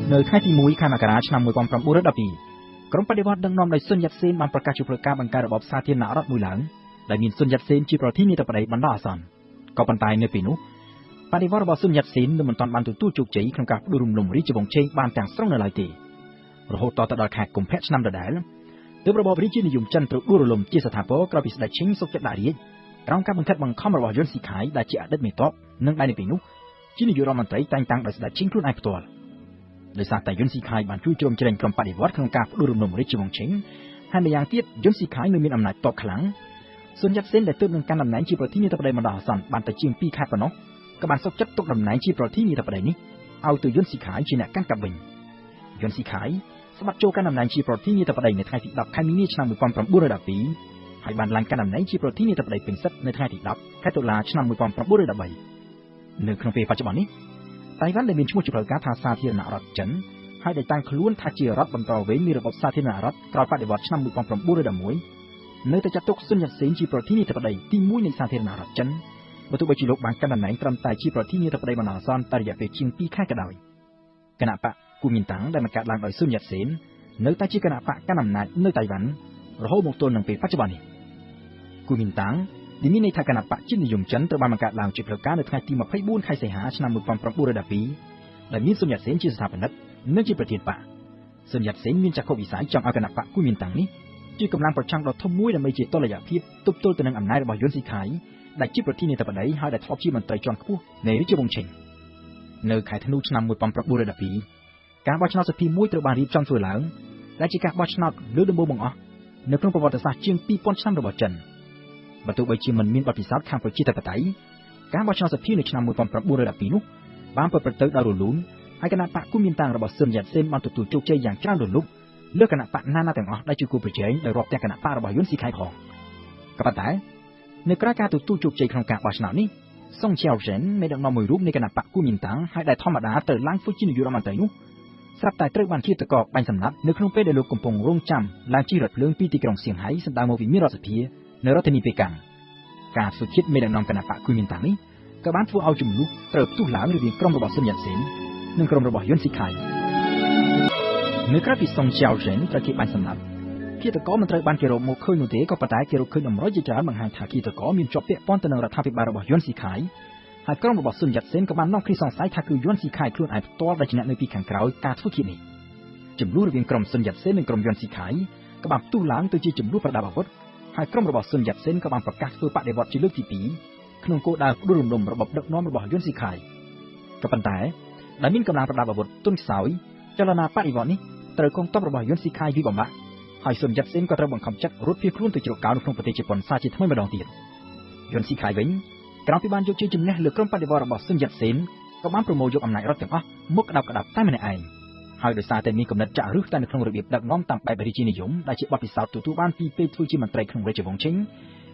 នៅថ្ងៃទី1ខែមករាឆ្នាំ1912ក្រុមបដិវត្តដឹកនាំដោយស៊ុនយ៉ាតសេនបានប្រកាសជាធ្វើការបង្កើតរបបសាធារណរដ្ឋមួយឡើងដែលមានស៊ុនយ៉ាតសេនជាប្រធានាធិបតីបណ្ដោះអាសន្នក៏ប៉ុន្តែនៅពេលនោះបដិវត្តរបស់ស៊ុនយ៉ាតសេននៅមិនទាន់បានទទួលជោគជ័យក្នុងការផ្ដួលរំលំរាជវង្សឆេងបានទាំងស្រុងនៅឡើយទេរហូតតទៅដល់ខែកុម្ភៈឆ្នាំដដែលទើបរបបរាជានិយមចិនត្រូវដួលរលំជាស្ថាពរក្រោយពីស្ដេចឈិងសុកចិត្តដាក់រាជក្រោមការបង្ខិតបង្ខំរបស់យុនស៊ីខៃដែលជាអតីតមេទ័ពនិងដែលនៅពេលនោះជានាយករដ្ឋមន្ត្រីតែងតាំងដោយស្ដេចឈិងខ្លួនឯងផ្ទាល់ដោយសារតែយុនស៊ីខៃបានជួយជ្រោមជ្រែងក្រុមបដិវត្តក្នុងការផ្ដួលរំលំរាជវង្សឈិងហើយម្យ៉ាងទៀតយុនស៊ីខៃនៅមានអំណាចតបខ្លាំងស៊ុនយ៉ាតសេនដែលទើបនឹងកាន់តំណែងជាប្រធានាធិបតីបណ្ដោះអាសន្នបានតែជាង2ខែប៉ុណ្ណោះក៏បានសុខចិត្តទុកតំណែងជាប្រធានាធិបតីនេះឲ្យទៅយុនស៊ីខៃជាអ្នកកាន់កាប់វិញយុនស៊ីខៃស្បាត់ចូលកាន់តំណែងជាប្រធានាធិបតីនៅថ្ងៃទី10ខែមីនាឆ្នាំ1912ហើយបានឡើងកាន់តំណែងជាប្រធានាធិបតីពេញសិទ្ធិនៅថ្ងៃទី10ខែតុលាឆ្នាំ1913នៅក្នុងពេលបច្ចុប្បន្ននេះតៃវ៉ាន់ដែលមានឈ្មោះជាផ្លូវការថាសាធារណរដ្ឋចិនហើយដែលតាំងខ្លួនថាជារដ្ឋបន្តវេននៃរបបសាធារណរដ្ឋក្រោយបដិវត្តឆ្នាំ1911នៅតែចាត់ទុកស៊ុនយ៉ាតសេនជាប្រធានាធិបតីទី1នៃសាធារណរដ្ឋចិនបើទោះបីជាលោកបានកាន់តំណែងត្រឹមតែជាប្រធានាធិបតីបណ្ដោះអាសន្នតែរយៈពេលជាង2ខែក៏ដោយគណៈបកគូមីនតាំងដែលបង្កើតឡើងដោយស៊ុនយ៉ាតសេននៅតែជាគណៈបកកាន់អំណាចនៅតៃវ៉ាន់រហូតមកទល់នឹងពេលបច្ចុប្បន្ននេះគូមីនតាំងដែលមានន័យថាគណៈបកជាតិនិយមចិនត្រូវបានបង្កើតឡើងជាផ្លូវការនៅថ្ងៃទី24ខែសីហាឆ្នាំ1912ដែលមានស៊ុនយ៉ាតសេនជាស្ថាបនិកនិងជាប្រធានបកស៊ុនយ៉ាតសេនមានចក្ខុវិស័យចង់ឲ្យគណៈបកគូមីនតាំងនេះជាកម្លាំងប្រឆាំងដ៏ធំមួយដើម្បីជាតុល្យភាពទប់ទល់ទៅនឹងអំណាចរបស់យុនស៊ីខៃដែលជាប្រធានាធិបតីហើយដែលធ្លាប់ជាមន្ត្រីជាន់ខ្ពស់នៃរាជវង្សឈិងនៅខែធ្នូឆ្នាំ1912ការបោះឆ្នោតសភាមួយត្រូវបានរៀបចំធ្វើឡើងដែលជាការបោះឆ្នោតលើកដំបូងបង្អស់នៅក្នុងប្រវត្តិសាស្ត្រជាង2000ឆ្នាំរបស់ចិនបើទោះបីជាមិនមានបទពិសោធន៍ខាងប្រជាធិបតេយ្យការបោះឆ្នោតសភានៅឆ្នាំ1912នោះបានប្រព្រឹត្តទៅដោយរលូនហើយគណៈបកគូមីនតាំងរបស់ស៊ុនយ៉ាតសេនបានទទួលជោគជ័យយ៉ាងច្រើនរលូកលើគណៈបកណានាទាំងអស់ដែលជាគូប្រជែងដោយរាប់ទាំងគណៈបករបស់យុនស៊ីខៃផងក៏ប៉ុន្តែនៅក្រៅការទទួលជោគជ័យក្នុងការបោះឆ្នោតនេះសុងឆាវហ្សិនមេដឹកនាំមួយរូបនៃគណៈបកគូមីនតាំងហើយដែលធម្មតាត្រូវឡើងធ្វើជានាយករដ្ឋមន្ត្រីនោះស្រាប់តែត្រូវបានឃាតករបាញ់សម្លាប់នៅក្នុងពេលដែលលោកកំពុងរងចាំឡើងជិះរថភ្លើងពីទីក្រុងសៀងហៃសម្ដៅមកវិមានរដ្ឋសភានៅរដ្ឋធានីប៉េកាំងការធ្វើឃាតមេដឹកនាំគណៈបកគូមីនតាំងនេះក៏បានធ្វើឲ្យចំនួនត្រូវផ្ទុះឡើងរវាងក្រុមរបស់ស៊ុនយ៉ាតសេននិងក្រុមរបស់យុនស៊ីខៃនៅក្រៅពីសុងឆាវហ្សិនត្រូវគេបាញ់សម្លាប់ឃាតករមិនត្រូវបានគេរកមកឃើញនោះទេក៏ប៉ុន្តែគេរកឃើញអំរយជាច្រើនបង្ហាញថាឃាតករមានជាប់ពាក់ព័ន្ធទៅនឹងរដ្ឋាភិបាលរបស់យុនស៊ីខៃហើយក្រុមរបស់ស៊ុនយ៉ាតសេនក៏បាននាំគ្នាសង្ស័យថាគឺយុនស៊ីខៃខ្លួនឯងផ្ទាល់ដែលជាអ្នកនៅពីខាងក្រោយការធ្វើឃាតនេះចំនួនរវាងក្រុមស៊ុនយ៉ាតសេននិងក្រុមយុនស៊ីខៃក៏បានផ្ទុះឡើងទៅជាចំនួនប្រដាប់អាវុធហើយក្រុមរបស់ស៊ុនយ៉ាតសេនក៏បានប្រកាសធ្វើបដិវត្តជាលើកទី2ក្នុងគោលដៅផ្ដួលរំលំរបបដឹកនាំរបស់យុនស៊ីខៃក៏ប៉ុន្តែដែលមានកម្លាំងប្រដាប់អាវុធទន់ខ្សោយចលនាបដិវត្តនេះត្រូវកងទ័ពរបស់យុនស៊ីខៃវិបំបាក់ហើយស៊ុនយ៉ាតសេនក៏ត្រូវបង្ខំចិត្តរត់ភៀសខ្លួនទៅជ្រកកោននៅក្នុងប្រទេសជប៉ុនសាជាថ្មីម្ដងទៀតយុនស៊ីខៃវិញក្រោយពីបានយកជ័យជំនះលើក្រុមបដិវត្តរបស់ស៊ុនយ៉ាតសេនក៏បានប្រមូលយកអំណាចរដ្ឋទាំងអស់មកក្តាប់តែម្នាក់ឯងហើយដោយសារតែមានគំនិតចាក់ឫសតែនៅក្នុងរបៀបដឹកនាំតាមបែបរាជានិយមដែលជាបទពិសោធន៍ទទួលបានពីពេលធ្វើជាមន្ត្រីក្នុងរាជវង្សឈិង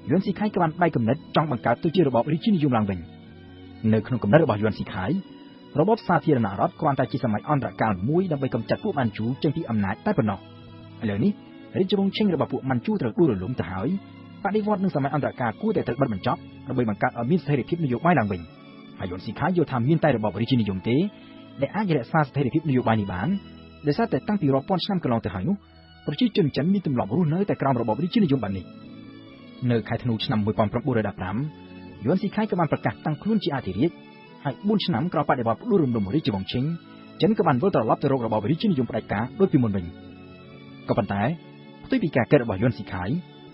យុនស៊ីខៃក៏បានបែកគំនិតចង់បង្កើតទៅជារបបរាជានិយមឡើងវិញនៅក្នុងគំនិតរបស់យុនស៊ីខៃរបបសាធារណរដ្ឋគ្រាន់តែជាសម័យអន្តរកាលមួយដើម្បីកម្ចាត់ពួកម៉ាន់ជូចេញពីអំណាចតែប៉ុណ្ណោះឥឡូវនេះរាជវង្សឈិងរបស់ពួកម៉ាន់ជូត្រូវដួលរលំទៅហើយបដិវត្តន៍នឹងសម័យអន្តរកាលគួរតែត្រូវបិទបញ្ចប់ដើម្បីបង្កើតឲ្យមានស្ថិរភាពនយោបាយឡើងវិញហើយយុនស៊ីខៃយល់ថាមានតែរបបរាជានិយមទេដែលអាចរក្សាស្ថិរភាពនយោបាយនេះបានដោយសារតែតាំងពីរាប់ពាន់ឆ្នាំកន្លងទៅហើយនោះប្រជាជនចិនមានទម្លាប់រស់នៅតែក្រោមរបបរាជានិយមបែបនេះនៅខែធ្នូឆ្នាំ1915យុនស៊ីខៃក៏បានប្រកាសតាំងខ្លួនជាអធិរាជហើយ4ឆ្នាំក្រោយបដិវត្តន៍ផ្ដួលរំលំរាជវង្សឈិងចិនក៏បានវិលត្រឡប់ទៅរករបបរាជានិយមផ្ដាច់ការដូចពីមុនវិញក៏ប៉ុន្តែផ្ទុយពីការកើតរបស់យុនស៊ីខៃ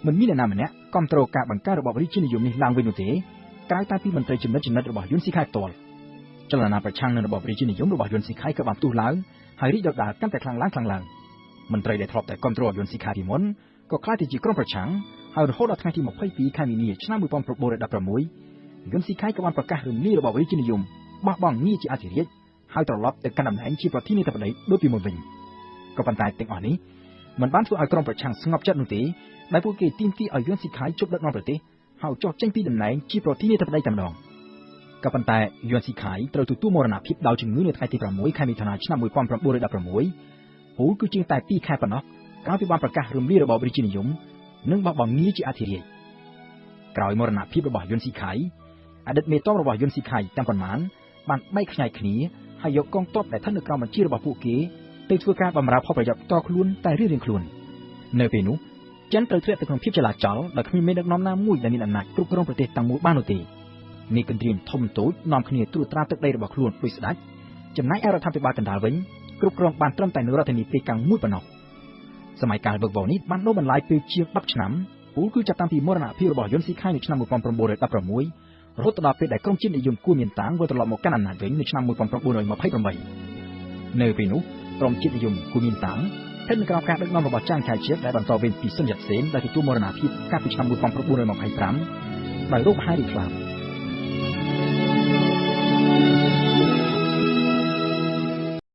មិនមានអ្នកណាម្នាក់គ្រប់គ្រងការបង្កើតរបបរាជានិយមនេះឡើងវិញនោះទេក្រៅតែពីមន្ត្រីចំណិតរបស់យុនស៊ីខៃផ្ទាល់ចលនាប្រឆាំងនឹងរបបរាជានិយមរបស់យុនស៊ីខៃក៏បានផ្ទុះឡើងហើយរីកដុតដាលកាន់តែខ្លាំងឡើងមន្ត្រីដែលធ្លាប់តែគ្រប់គ្រងយុនស៊ីខៃពីមុនក៏ក្លាយទៅជាក្រុមប្រឆាំងហើយរហូតដល់ថ្ងៃទី22ខែមីនាឆ្នាំ1916យុនស៊ីខៃក៏បានប្រកាសរំលាយរបបរាជានិយមបោះបង់ងារជាអធិរាជហើយត្រឡប់ទៅកាន់តំណែងជាប្រធានាធិបតីដូចពីមុនវិញក៏ប៉ុន្តែទាំងអស់នេះមិនបានធ្វើឲ្យក្រុមប្រឆាំងស្ងប់ចិត្តនោះទេដែលពួកគេទាមទារឲ្យយុនស៊ីខៃជប់ដឹកនាំប្រទេសហើយចុះចេញពីតំណែងជាប្រធានាធិបតីតែម្ដងក៏ប៉ុន្តែយុនស៊ីខៃត្រូវទទួលមរណភាពដោយជំងឺនៅថ្ងៃទី6ខែមិថុនាឆ្នាំ1916ហូរគឺជាងតែ2ខែប៉ុណ្ណោះក្រោយពីបានប្រកាសរំលាយរបបរាជានិយមនិងបោះបង់ងារជាអធិរាជក្រោយមរណភាពរបស់យុនស៊ីខៃអតីតមេទ័ពរបស់យុនស៊ីខៃទាំងប៉ុន្មានបានបែកខ្ញែកគ្នាហ ហើយយកកងទ័ពដែលស្ថិតនៅក្រោមបញ្ជារបស់ពួកគេទៅធ្វើការបម្រើផលប្រយោជន៍ផ្ទាល់ខ្លួនតែរៀងៗខ្លួននៅពេលនោះចិនត្រូវធ្លាក់ទៅក្នុងភាពចលាចលដោយគ្មានមេដឹកនាំណាមួយដែលមានអំណាចគ្រប់គ្រងប្រទេសទាំងមូលបាននោះទេនេះគន្រាមធំតូចនាំគ្នាត្រួតត្រាទឹកដីរបស់ខ្លួនដោយស្ដេចចំណែកឯរដ្ឋាភិបាលកណ្ដាលវិញគ្រប់គ្រងបានត្រឹមតែនៅរដ្ឋធានីប៉េកាំងមួយប៉ុណ្ណោះសម័យកាលវឹកវរនេះបានដូរបន្លាយពេលជាង10ឆ្នាំពលគឺចាប់តាំងពីមរណភាពរបស់យុនស៊ីខៃនៅឆ្នាំ1916រហូតដល់ពេលដែលក្រុមជាតិនិយមគួរមានតាំងវិលត្រឡប់មកកាន់អំណាចវិញនៅឆ្នាំ1928នៅពេលនោះក្រុមជាតិនិយមគួរមានតាំងស្ថិតនៅក្រោមការដឹកនាំរបស់ចាងឆៃជៀកដែលបន្តវេនពីសុនយ៉ាតសេនដែលទទួលមរណភាពកាលពីឆ្នាំ1925ដោយរោគហែរីខ្លាំង